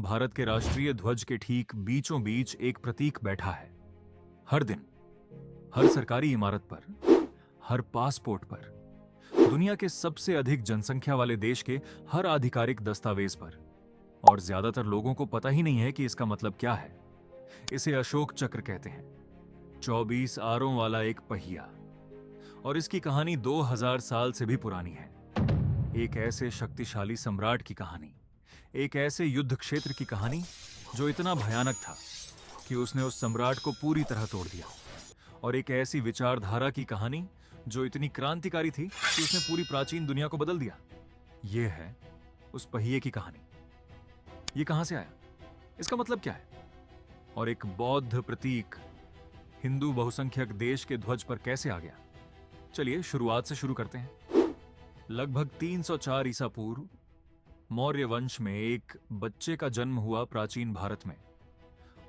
भारत के राष्ट्रीय ध्वज के ठीक बीचों बीच एक प्रतीक बैठा है। हर दिन, हर सरकारी इमारत पर, हर पासपोर्ट पर, दुनिया के सबसे अधिक जनसंख्या वाले देश के हर आधिकारिक दस्तावेज पर। और ज्यादातर लोगों को पता ही नहीं है कि इसका मतलब क्या है। इसे अशोक चक्र कहते हैं। 24 आरों वाला एक पहिया। और इसकी कहानी 2000 साल से भी पुरानी है। एक ऐसे शक्तिशाली सम्राट की कहानी, एक ऐसे युद्ध क्षेत्र की कहानी जो इतना भयानक था कि उसने उस सम्राट को पूरी तरह तोड़ दिया। और एक ऐसी विचारधारा की कहानी जो इतनी क्रांतिकारी थी कि उसने पूरी प्राचीन दुनिया को बदल दिया। यह है उस पहिए की कहानी। ये कहां से आया, इसका मतलब क्या है, और एक बौद्ध प्रतीक हिंदू बहुसंख्यक देश के ध्वज पर कैसे आ गया। चलिए शुरुआत से शुरू करते हैं। लगभग 304 ईसा पूर्व मौर्य वंश में एक बच्चे का जन्म हुआ प्राचीन भारत में।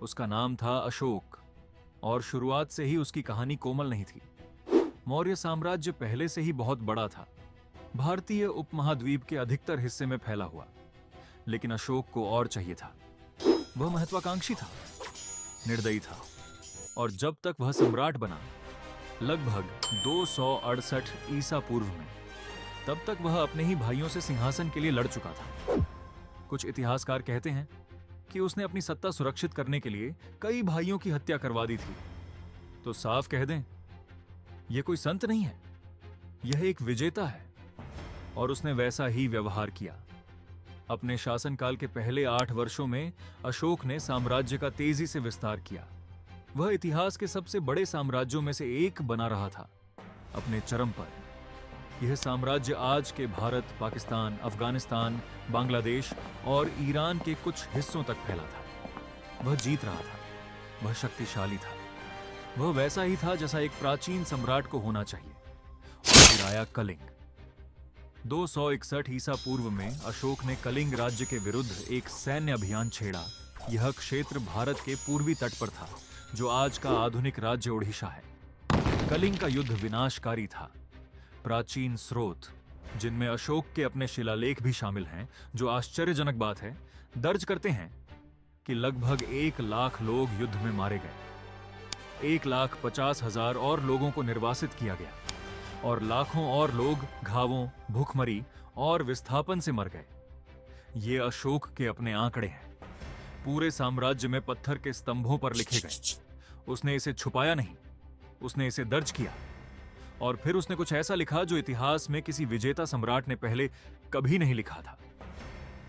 उसका नाम था अशोक, और शुरुआत से ही उसकी कहानी कोमल नहीं थी। मौर्य साम्राज्य पहले से ही बहुत बड़ा था, भारतीय उपमहाद्वीप के अधिकतर हिस्से में फैला हुआ। लेकिन अशोक को और चाहिए था। वह महत्वाकांक्षी था, निर्दयी था, और जब तक वह सम्राट बना, लगभग 268 ईसा पूर्व में, तब तक वह अपने ही भाइयों से सिंहासन के लिए लड़ चुका था। कुछ इतिहासकार कहते हैं कि उसने अपनी सत्ता सुरक्षित करने के लिए कई भाइयों की हत्या करवा दी थी। तो साफ कह दें, यह कोई संत नहीं है, यह एक विजेता है। और उसने वैसा ही व्यवहार किया। अपने शासनकाल के पहले 8 वर्षों में अशोक ने साम्राज्य का तेजी से विस्तार किया। वह इतिहास के सबसे बड़े साम्राज्यों में से एक बना रहा था। अपने चरम पर यह साम्राज्य आज के भारत, पाकिस्तान, अफगानिस्तान, बांग्लादेश और ईरान के कुछ हिस्सों तक फैला था। वह जीत रहा था, वह शक्तिशाली था, वह वैसा ही था जैसा एक प्राचीन सम्राट को होना चाहिए। और फिर आया कलिंग। 261 ईसा पूर्व में अशोक ने कलिंग राज्य के विरुद्ध एक सैन्य अभियान छेड़ा। यह क्षेत्र भारत के पूर्वी तट पर था, जो आज का आधुनिक राज्य ओडिशा है। कलिंग का युद्ध विनाशकारी था। प्राचीन स्रोत, जिनमें अशोक के अपने शिलालेख भी शामिल हैं, जो आश्चर्यजनक बात है, दर्ज करते हैं कि लगभग 1 लाख लोग युद्ध में मारे गए। 1,50,000 और लोगों को निर्वासित किया गया, और लाखों और लोग घावों, भूखमरी और विस्थापन से मर गए। ये अशोक के अपने आंकड़े हैं। पूरे साम्राज्य में पत्थर के स्तंभों पर लिखे गए। उसने इसे छुपाया नहीं, उसने इसे दर्ज किया। और फिर उसने कुछ ऐसा लिखा जो इतिहास में किसी विजेता सम्राट ने पहले कभी नहीं लिखा था।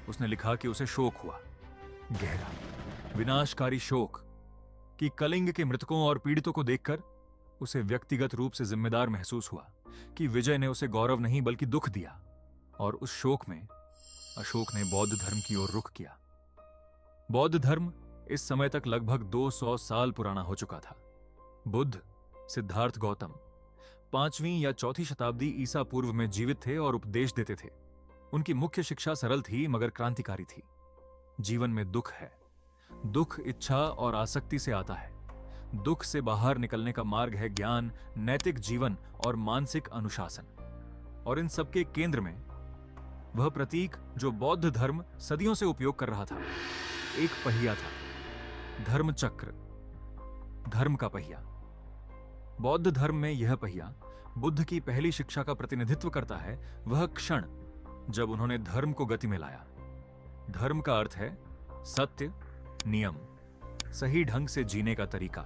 उसने लिखा कि उसे शोक हुआ, गहरा, विनाशकारी शोक, कि कलिंग के मृतकों और पीड़ितों को देखकर उसे व्यक्तिगत रूप से जिम्मेदार महसूस हुआ, कि विजय ने उसे गौरव नहीं बल्कि दुख दिया। और उस शोक में अशोक ने बौद्ध धर्म की ओर रुख किया। बौद्ध धर्म इस समय तक लगभग 200 साल पुराना हो चुका था। बुद्ध, सिद्धार्थ गौतम 5वीं या 4वीं शताब्दी ईसा पूर्व में जीवित थे और उपदेश देते थे। उनकी मुख्य शिक्षा सरल थी मगर क्रांतिकारी थी। जीवन में दुख है। दुख इच्छा और आसक्ति से आता है। दुख से बाहर निकलने का मार्ग है ज्ञान, नैतिक जीवन और मानसिक अनुशासन। और इन सबके केंद्र में वह प्रतीक जो बौद्ध धर्म सदियों से उपयोग कर रहा था, एक पहिया था। धर्म चक्र, धर्म का पहिया। बौद्ध धर्म में यह पहिया बुद्ध की पहली शिक्षा का प्रतिनिधित्व करता है, वह क्षण जब उन्होंने धर्म को गति में लाया। धर्म का अर्थ है सत्य, नियम, सही ढंग से जीने का तरीका।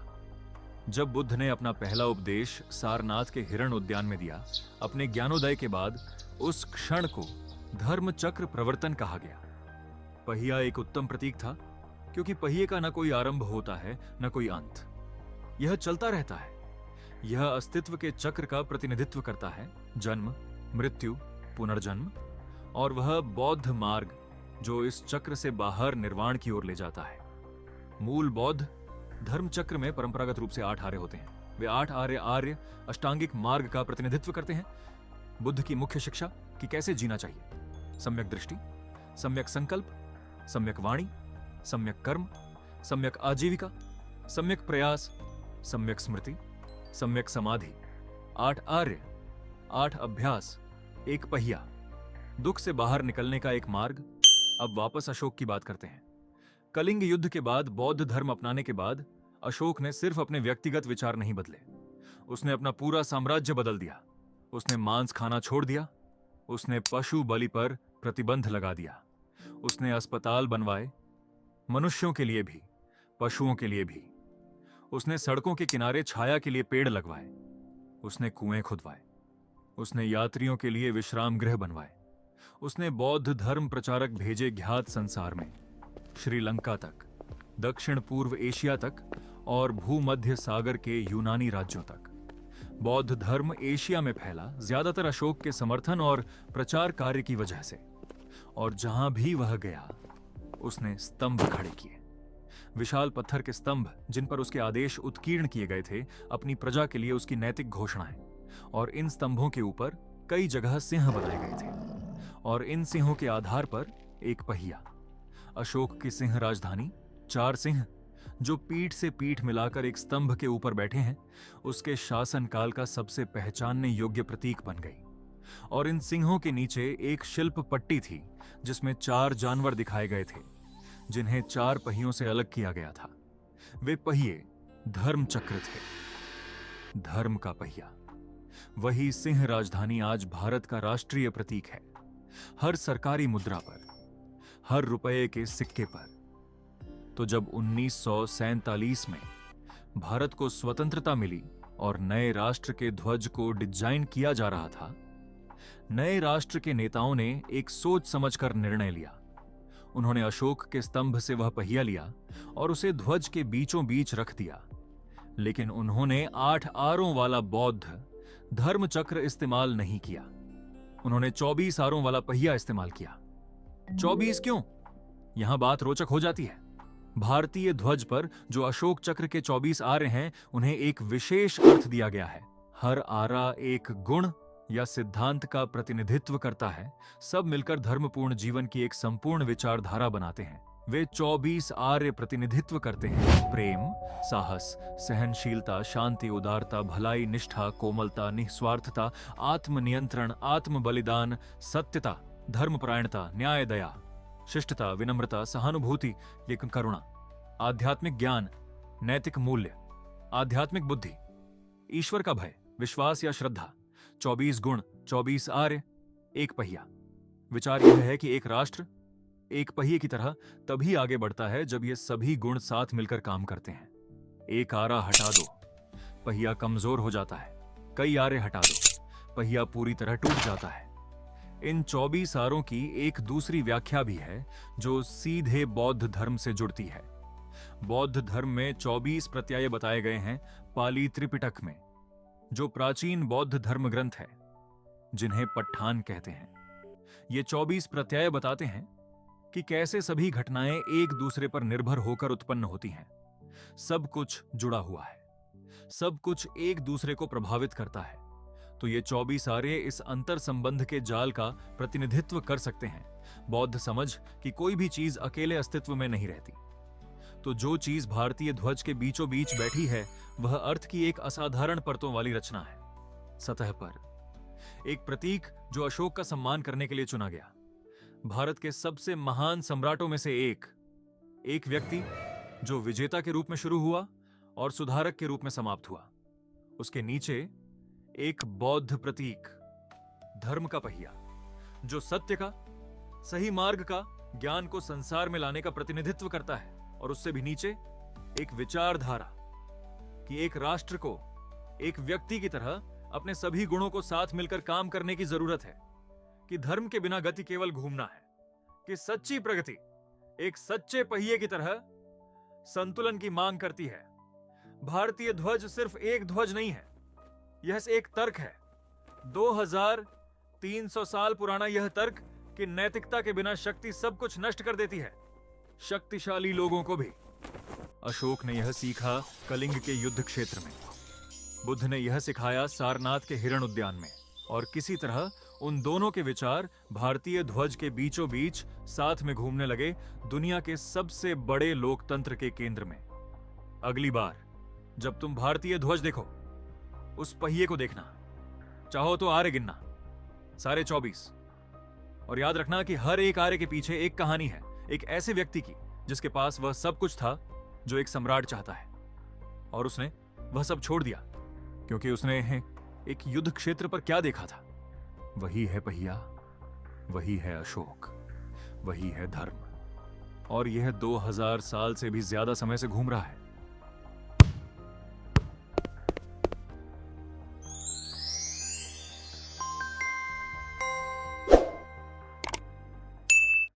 जब बुद्ध ने अपना पहला उपदेश सारनाथ के हिरण उद्यान में दिया, अपने ज्ञानोदय के बाद, उस क्षण को धर्म चक्र प्रवर्तन कहा गया। पहिया एक उत्तम प्रतीक था, क्योंकि पहिए का न कोई आरंभ होता है न कोई अंत। यह चलता रहता है। यह अस्तित्व के चक्र का प्रतिनिधित्व करता है, जन्म, मृत्यु, पुनर्जन्म, और वह बौद्ध मार्ग जो इस चक्र से बाहर निर्वाण की ओर ले जाता है। मूल बौद्ध धर्म चक्र में परंपरागत रूप से 8 आर्य होते हैं। वे 8 आर्य अष्टांगिक मार्ग का प्रतिनिधित्व करते हैं। बुद्ध की मुख्य शिक्षा कि कैसे जीना चाहिए: सम्यक दृष्टि, सम्यक संकल्प, सम्यक वाणी, सम्यक कर्म, सम्यक आजीविका, सम्यक प्रयास, सम्यक स्मृति, सम्यक समाधि। 8 आर्य, 8 अभ्यास, एक पहिया, दुख से बाहर निकलने का एक मार्ग। अब वापस अशोक की बात करते हैं। कलिंग युद्ध के बाद बौद्ध धर्म अपनाने के बाद अशोक ने सिर्फ अपने व्यक्तिगत विचार नहीं बदले, उसने अपना पूरा साम्राज्य बदल दिया। उसने मांस खाना छोड़ दिया, उसने पशु बलि पर प्रतिबंध लगा दिया, उसने अस्पताल बनवाए, मनुष्यों के लिए भी पशुओं के लिए भी। उसने सड़कों के किनारे छाया के लिए पेड़ लगवाए, उसने कुएं खुदवाए, उसने यात्रियों के लिए विश्राम गृह बनवाए। उसने बौद्ध धर्म प्रचारक भेजे ज्ञात संसार में, श्रीलंका तक, दक्षिण पूर्व एशिया तक और भूमध्य सागर के यूनानी राज्यों तक। बौद्ध धर्म एशिया में फैला ज्यादातर अशोक के समर्थन और प्रचार कार्य की वजह से। और जहां भी वह गया उसने स्तंभ खड़े किए, विशाल पत्थर के स्तंभ जिन पर उसके आदेश उत्कीर्ण किए गए थे, अपनी प्रजा के लिए उसकी नैतिक घोषणाएं। और इन स्तंभों के ऊपर कई जगह सिंह बनाए गए थे और इन सिंहों के आधार पर एक पहिया। अशोक की सिंह राजधानी, 4 सिंह जो पीठ से पीठ मिलाकर एक स्तंभ के ऊपर बैठे हैं, उसके शासनकाल का सबसे पहचानने योग्य प्रतीक बन गई। और इन सिंहों के नीचे एक शिल्प पट्टी थी जिसमें 4 जानवर दिखाए गए थे जिन्हें 4 पहियों से अलग किया गया था। वे पहिए धर्म चक्र थे, धर्म का पहिया। वही सिंह राजधानी आज भारत का राष्ट्रीय प्रतीक है। हर सरकारी मुद्रा पर, हर रुपये के सिक्के पर। तो जब 1947 में भारत को स्वतंत्रता मिली और नए राष्ट्र के ध्वज को डिजाइन किया जा रहा था, नए राष्ट्र के नेताओं ने एक सोच समझकर निर्णय लिया। उन्होंने अशोक के स्तंभ से वह पहिया लिया और उसे ध्वज के बीचों बीच रख दिया। लेकिन उन्होंने 8 आरों वाला बौद्ध धर्म चक्र इस्तेमाल नहीं किया। उन्होंने 24 आरों वाला पहिया इस्तेमाल किया। 24 क्यों? यहां बात रोचक हो जाती है। भारतीय ध्वज पर जो अशोक चक्र के 24 आरे हैं, उन्हें एक विशेष अर्थ दिया गया है। हर आरा एक गुण या सिद्धांत का प्रतिनिधित्व करता है। सब मिलकर धर्मपूर्ण जीवन की एक संपूर्ण विचारधारा बनाते हैं। वे 24 आर्य प्रतिनिधित्व करते हैं: प्रेम, साहस, सहनशीलता, शांति, उदारता, भलाई, निष्ठा, कोमलता, निस्वार्थता, आत्मनियंत्रण, आत्म बलिदान, सत्यता, धर्मपरायणता, न्याय, दया, शिष्टता, विनम्रता, सहानुभूति, लेकिन करुणा, आध्यात्मिक ज्ञान, नैतिक मूल्य, आध्यात्मिक बुद्धि, ईश्वर का भय, विश्वास या श्रद्धा। 24 गुण, 24 आर्य, एक पहिया। विचार यह है कि एक राष्ट्र एक पहिए की तरह तभी आगे बढ़ता है जब ये सभी गुण साथ मिलकर काम करते हैं। एक आरा हटा दो, पहिया कमजोर हो जाता है। कई आरे हटा दो, पहिया पूरी तरह टूट जाता है। इन 24 आरों की एक दूसरी व्याख्या भी है जो सीधे बौद्ध धर्म से जुड़ती है। बौद्ध धर्म में 24 प्रत्यय बताए गए हैं पाली त्रिपिटक में, जो प्राचीन बौद्ध धर्म ग्रंथ है, जिन्हें पट्ठान कहते हैं। ये 24 प्रत्यय बताते हैं कि कैसे सभी घटनाएं एक दूसरे पर निर्भर होकर उत्पन्न होती हैं। सब कुछ जुड़ा हुआ है, सब कुछ एक दूसरे को प्रभावित करता है। तो ये 24 आर्य इस अंतर संबंध के जाल का प्रतिनिधित्व कर सकते हैं। बौद्ध समझ कि कोई भी चीज अकेले अस्तित्व में नहीं रहती। तो जो चीज भारतीय ध्वज के बीचों बीच बैठी है, वह अर्थ की एक असाधारण परतों वाली रचना है। सतह पर एक प्रतीक जो अशोक का सम्मान करने के लिए चुना गया। भारत के सबसे महान सम्राटों में से एक व्यक्ति जो विजेता के रूप में शुरू हुआ और सुधारक के रूप में समाप्त हुआ। उसके नीचे एक बौद्ध प्रतीक, धर्म का पहिया, जो सत्य का, सही मार्ग का, ज्ञान को संसार में लाने का प्रतिनिधित्व करता है। और उससे भी नीचे एक विचारधारा कि एक राष्ट्र को एक व्यक्ति की तरह अपने सभी गुणों को साथ मिलकर काम करने की जरूरत है, कि धर्म के बिना गति केवल घूमना है, कि सच्ची प्रगति एक सच्चे पहिए की तरह संतुलन की मांग करती है। भारतीय ध्वज सिर्फ एक ध्वज नहीं है, यह एक तर्क है। 2300 साल पुराना यह तर्क कि नैतिकता के बिना शक्ति सब कुछ नष्ट कर देती है, शक्तिशाली लोगों को भी। अशोक ने यह सीखा कलिंग के युद्ध क्षेत्र में, बुद्ध ने यह सिखाया सारनाथ के हिरण उद्यान में, और किसी तरह उन दोनों के विचार भारतीय ध्वज के बीचों बीच साथ में घूमने लगे दुनिया के सबसे बड़े लोकतंत्र के केंद्र में। अगली बार जब तुम भारतीय ध्वज देखो, उस पहिए को देखना, चाहो तो आरे गिनना, सारे 24। और याद रखना कि हर एक आरे के पीछे एक कहानी है, एक ऐसे व्यक्ति की जिसके पास वह सब कुछ था जो एक सम्राट चाहता है, और उसने वह सब छोड़ दिया क्योंकि उसने एक युद्ध क्षेत्र पर क्या देखा था। वही है पहिया, वही है अशोक, वही है धर्म, और यह 2000 साल से भी ज्यादा समय से घूम रहा है।